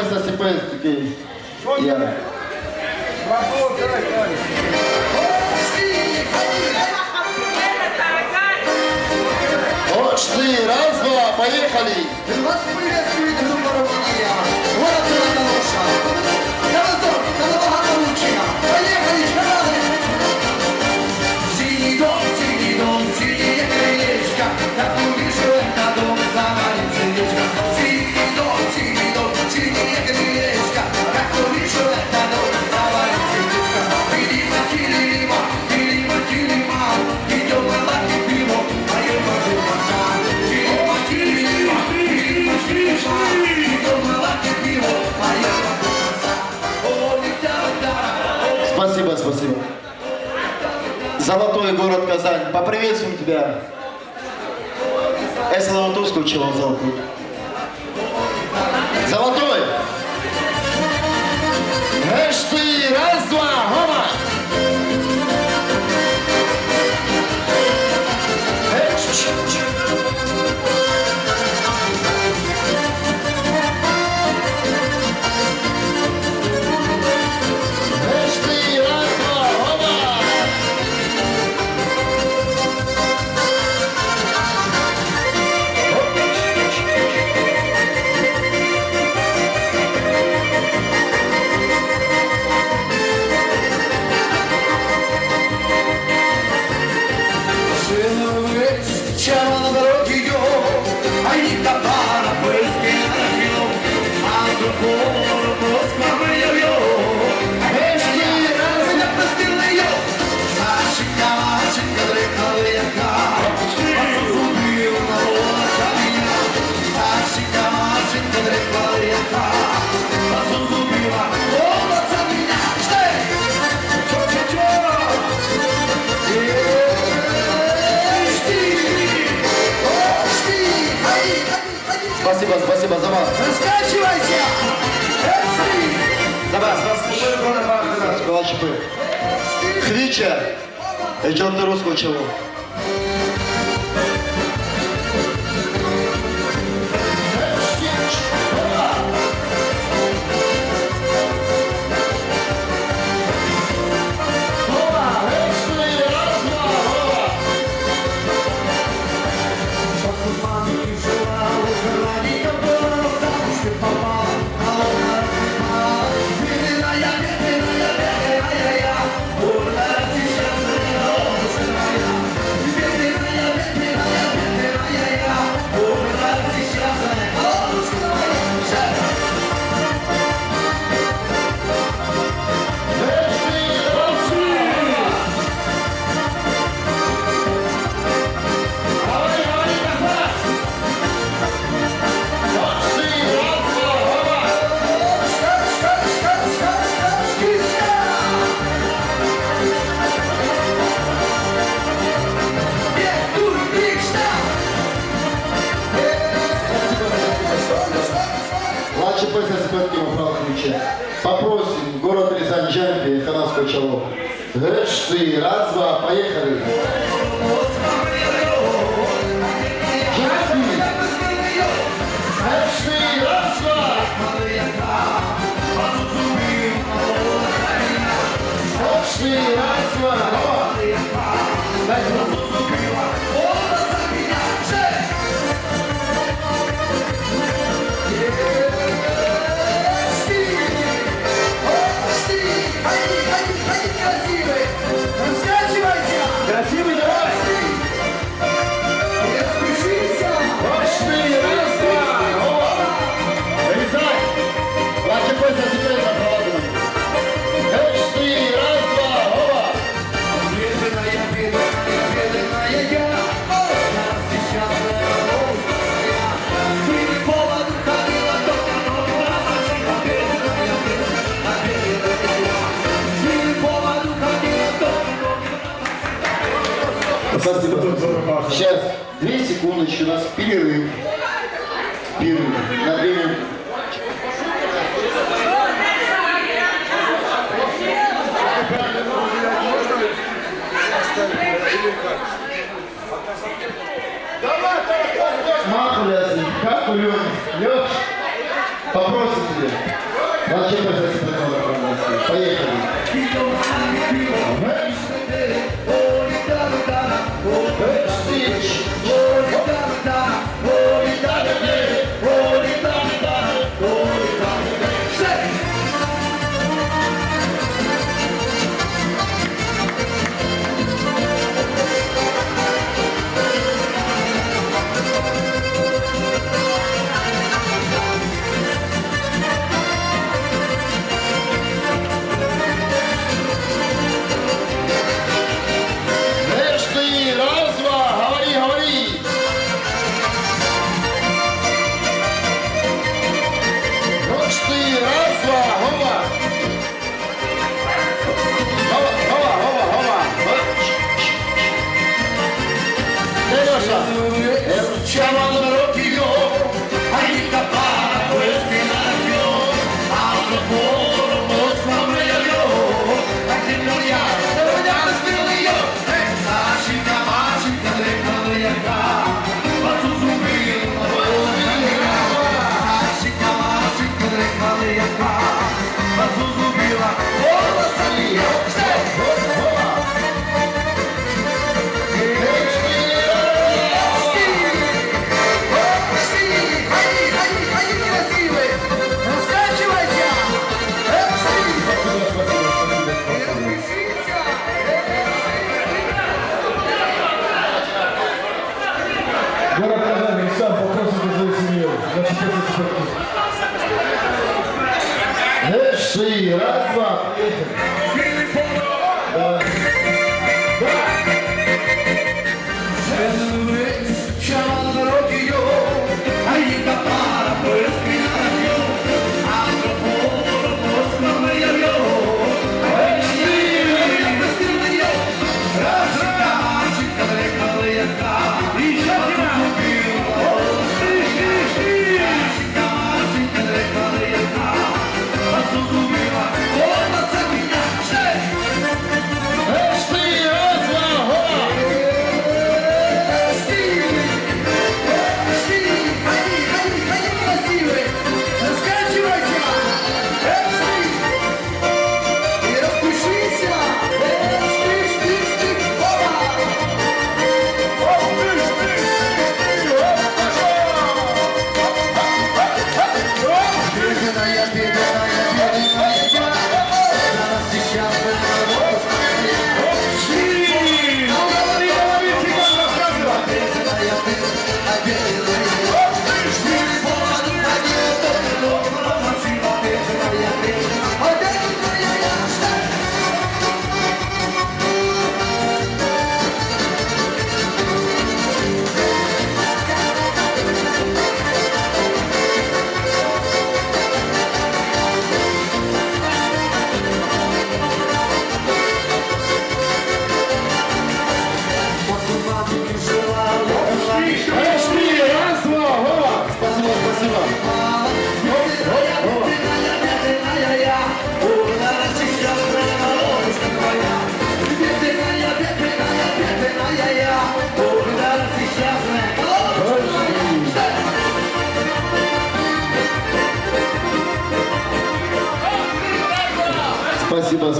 Засыпает такие. Я. Вот ты, раз, два, поехали. Вас приветствует группа Румыния. Город Золотоноша. Калазор, Калавага Лучина. Поехали, шкалады. Синий дом, синее крылечко. Как увижу это дом, заманится речка. Синий дом, синее крылечко. Как увижу это дом, заманится речка. Килима, килима, килима. Идем на лаки пиво, а я вожу пацан. Килима, килима, килима, килима. Идем на лаки пиво, а я вожу пацан. О, летя, Спасибо, спасибо. Золотой город Казань. Поприветствуем тебя. Я Золотую скучил, Золотой. Золотой! Эш ты, раз, два, гома! Спасибо, спасибо за вас. Раскачивайся! За вас. Хвича. Идем на русскую чего. Попросим город Рязань, Джампи, Ханавское чело. Грэш ты, раз, два, поехали. Сейчас, 2 секундочки, у нас перерыв. Перерыв на 2 минуты. Махулясый, как улёт? Лёш, попросим тебе. Зачем это поехали. Раз, два,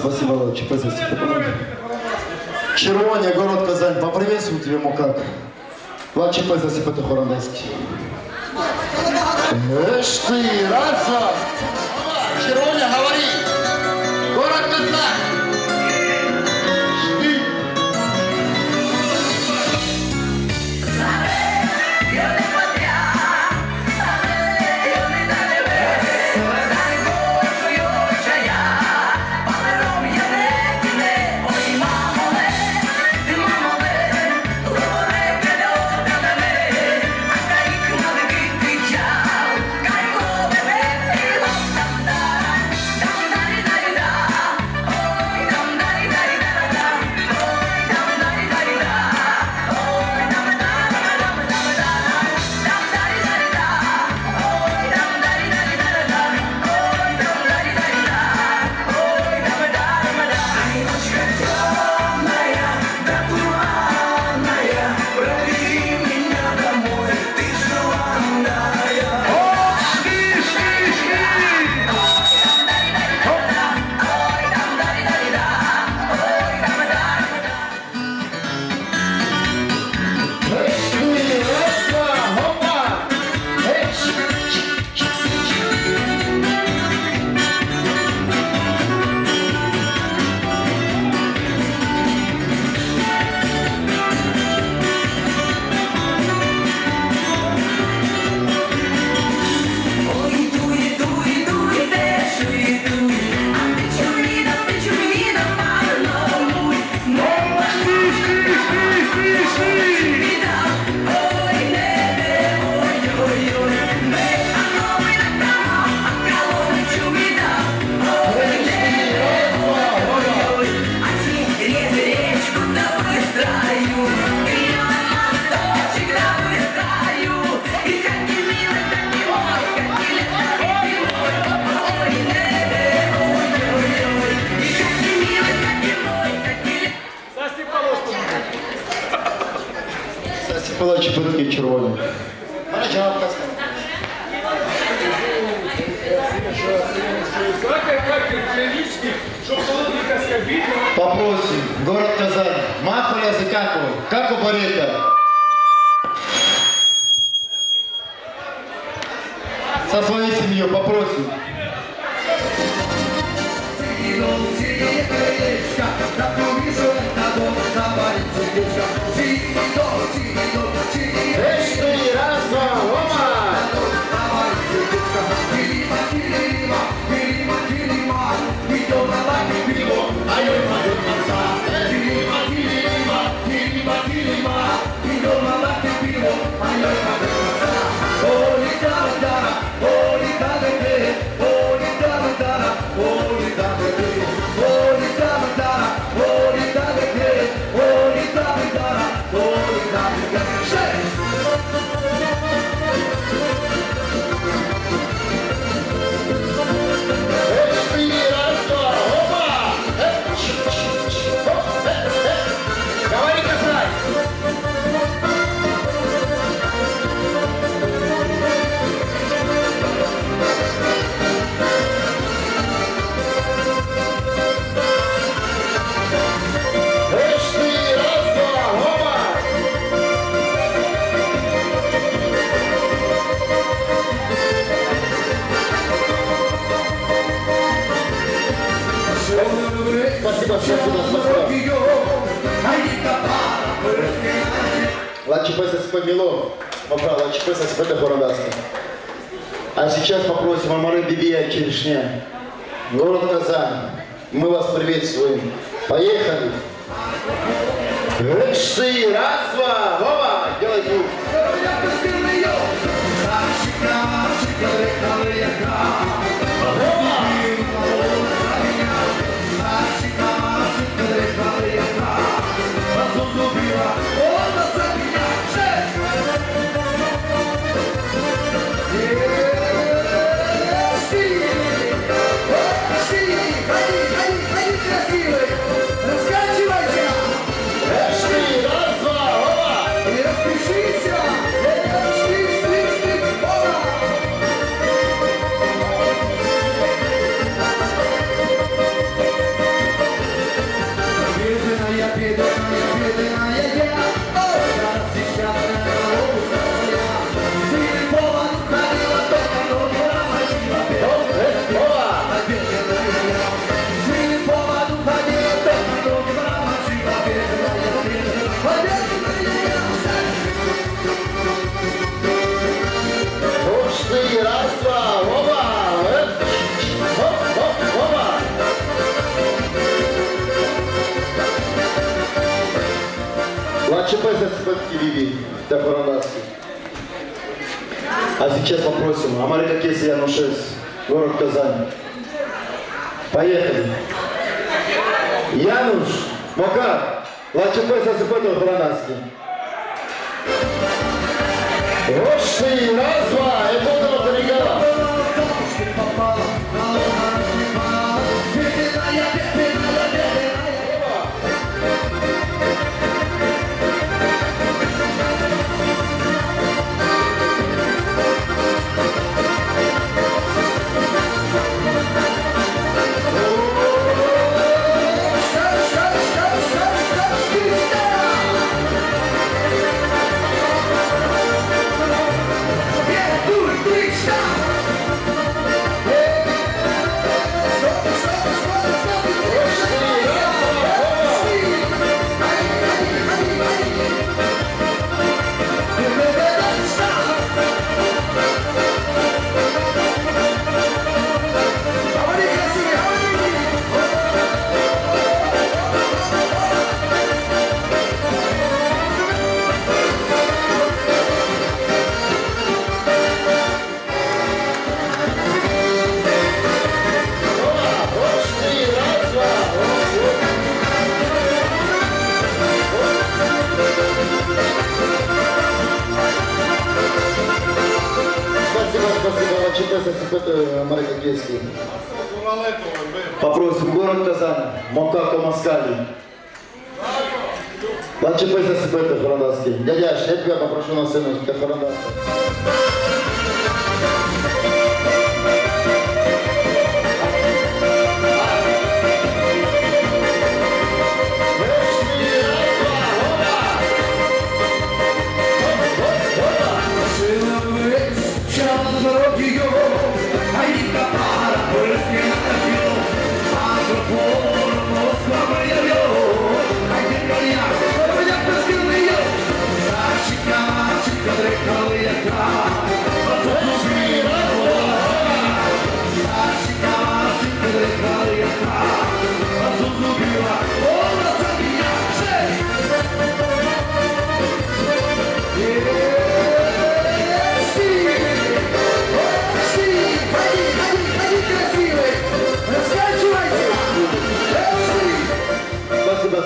Спасибо, ЧП, спасибо. Червоня, город Казань, поприветствую тебя, Мукак. Ла ЧП, спасибо, ты хорандайский. Эш ты, раз, два. Червоня, говори. Город Казань. ЧП такі червоні. Марича, казка. Попросим, город Казань, Махаля Закакова, как у Барета. Со своей семьей попросим. Эй, ты, раз, два, ома! Говори, Казань! Эй, ты, раз, два, ома! Спасибо, спасибо. Лачипе помело, лачипе сосипе хородаста. А сейчас попросим Амары Бибия Черешня. Город Казань. Мы вас приветствуем. Поехали. Эй, раз, два, оба, делай звук. ЛЧП за Ливи, Дахварадаски. А сейчас попросим Амарика Кеси Янушес, город Казань. Поехали. Януш, Макар, ЛЧП за Дахварадаски. Ошли, раз, два, это вот оригинал. Попросим город Казань, Макако Маскали. Лачепися сипити хорондаски. Дядяш, я тебе попрошу на сцену, ти хорондаска.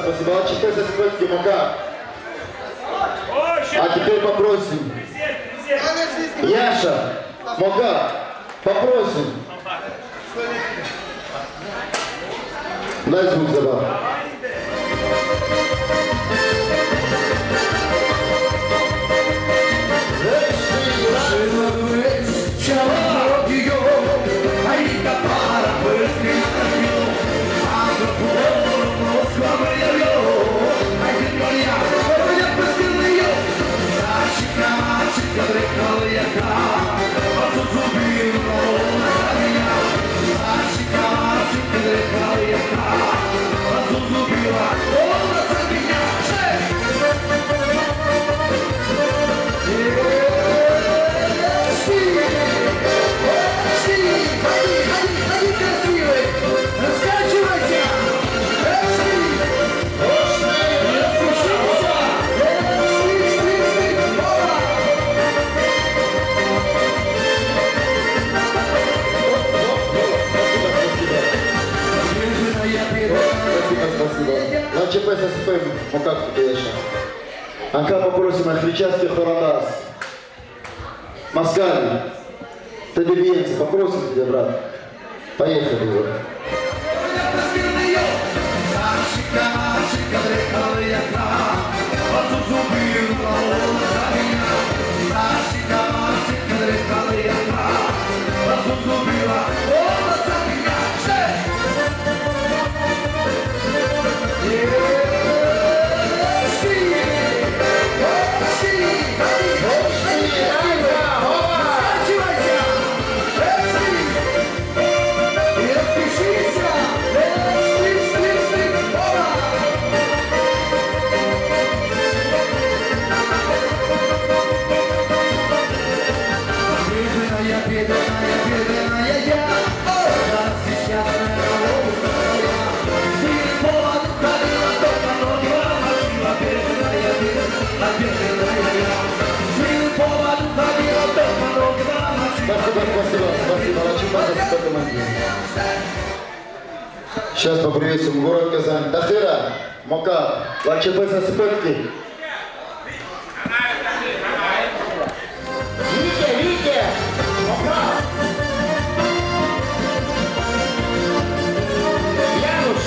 Спасибо. Лачепися сипити Мока. А теперь попросим. Яша, Мока, попросим. Дай звук забав. Лачепися сипимо, Мока Яша. Анка попросим хричастый хорандас. Москаль, Табельенцы, попросим тебя, брат. Поехали, вот. Спасибо. Лачепися сипити Моки. Сейчас поприветствуем город Казань. Тахира, Мока, Лачепися сипити. Витя, Мока. Януш.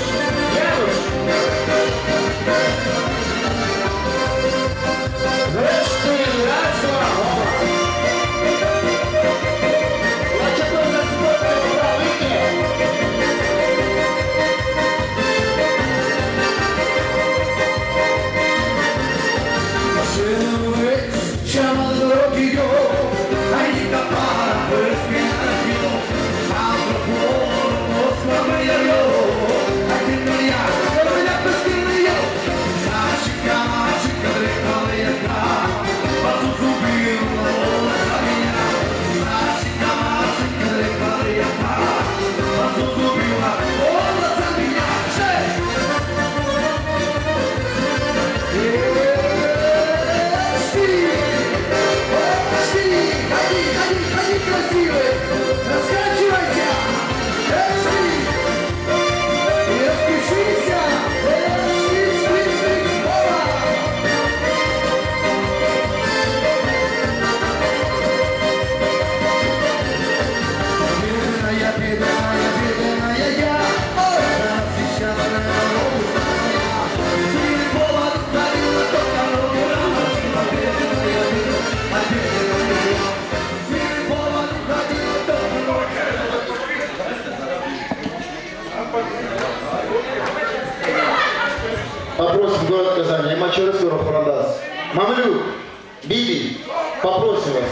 Попросим вас.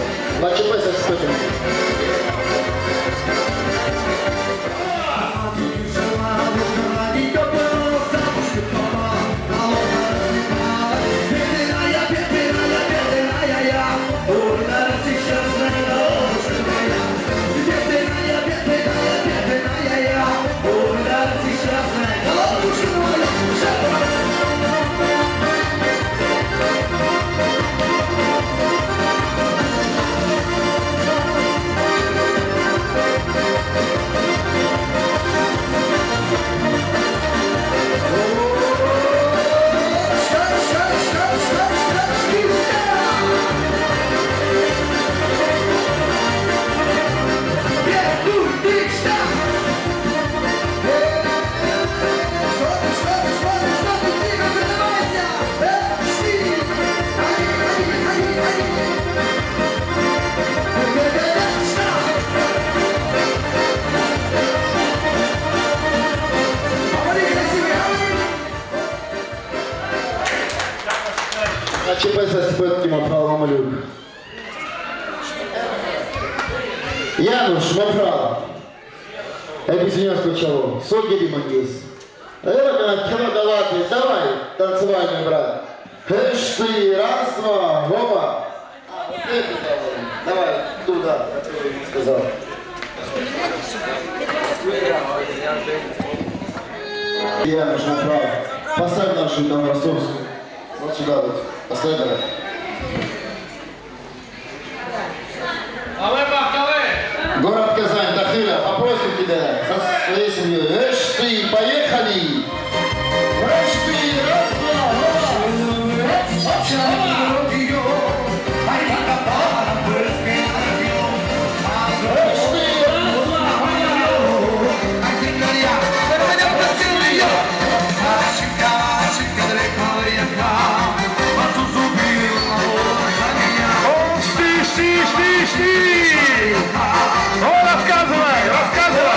Начипайся с этим. Начипайся с этим направо, малюк. Януш, направо. Объединенское чело. Соки лимонгис. Давай, танцевай, мой брат. Хэш ты, раз, два, опа. Давай, туда, как я ему сказал. Януш, направо. Поставь нашу там ростовскую. Вот сюда вот. Поставь, давай. Город Казань, Дахиля, попросим тебя со своей семьей. Эш ты, поехали! Эш ты, раз, два, эш ты, раз, Ну, рассказывай, рассказывай.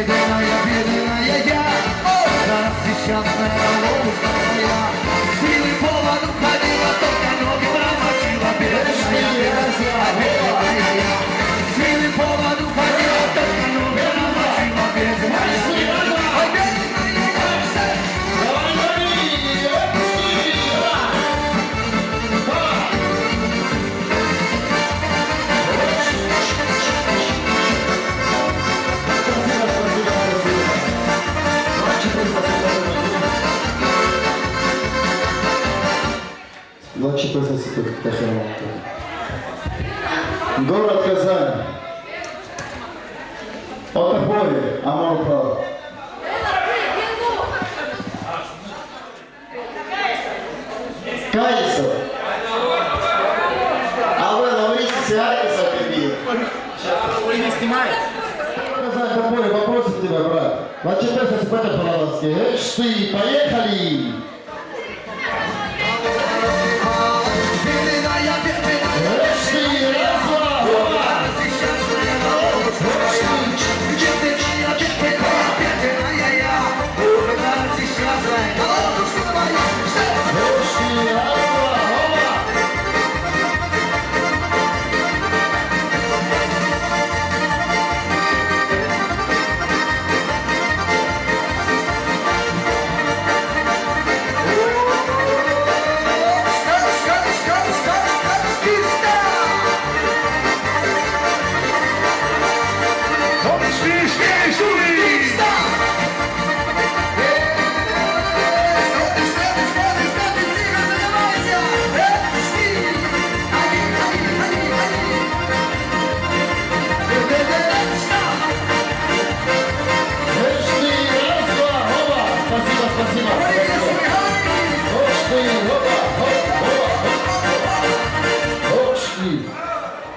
Бедная я, раз несчастная ловушка моя. Силы поводу ходила, только ноги промочила. Бедная я, силы поводу ходила, только ноги промочила. Бедная я. Начипайся с этим, Дахиля. Город Казань. Отопори, Амор право. Кайсо. А вы говорите, Сиаркиса побил. Вы не снимаете? Казань, Отопори, попросим тебя, брат. Начипайся с этим, по-лавански. Эш ты, поехали!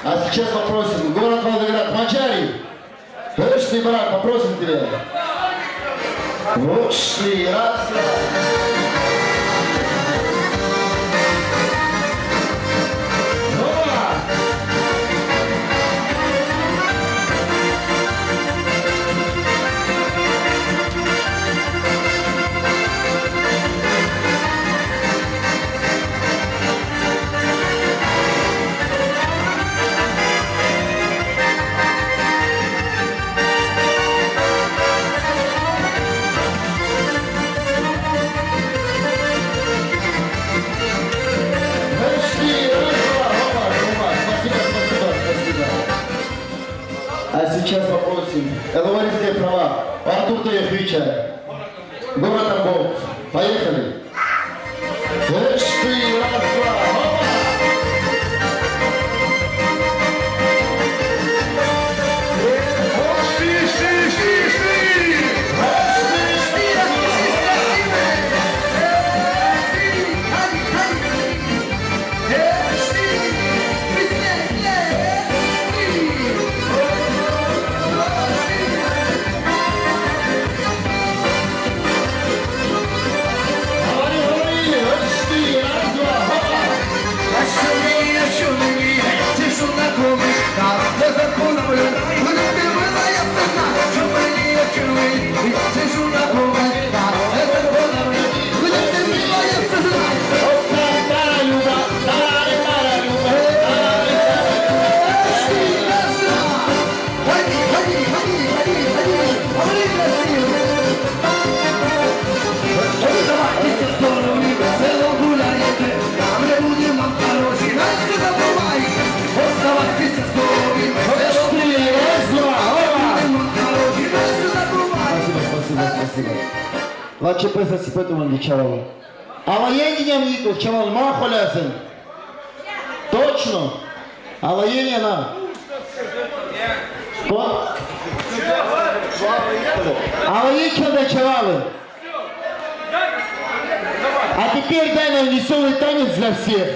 А сейчас попросим город Волгоград. ты, брат, попросим тебя. Вошли, раз. Опа! Пошли, раз, два, опа, опа. Спасибо, спасибо, спасибо. А сейчас попросим Элварийские права. Артур Таевича. Город Тамбов. Поехали. Пошли, раз, два, опа. Шли, шли, шли, шли! Говори, говори. Пошли, раз, два, опа. La ce păi să țipetul în cealaltă. Ала единем ников, чавал махолясен. Точно. Ала едина. Ала единем чавалы. А теперь дай нам веселый танец для всех.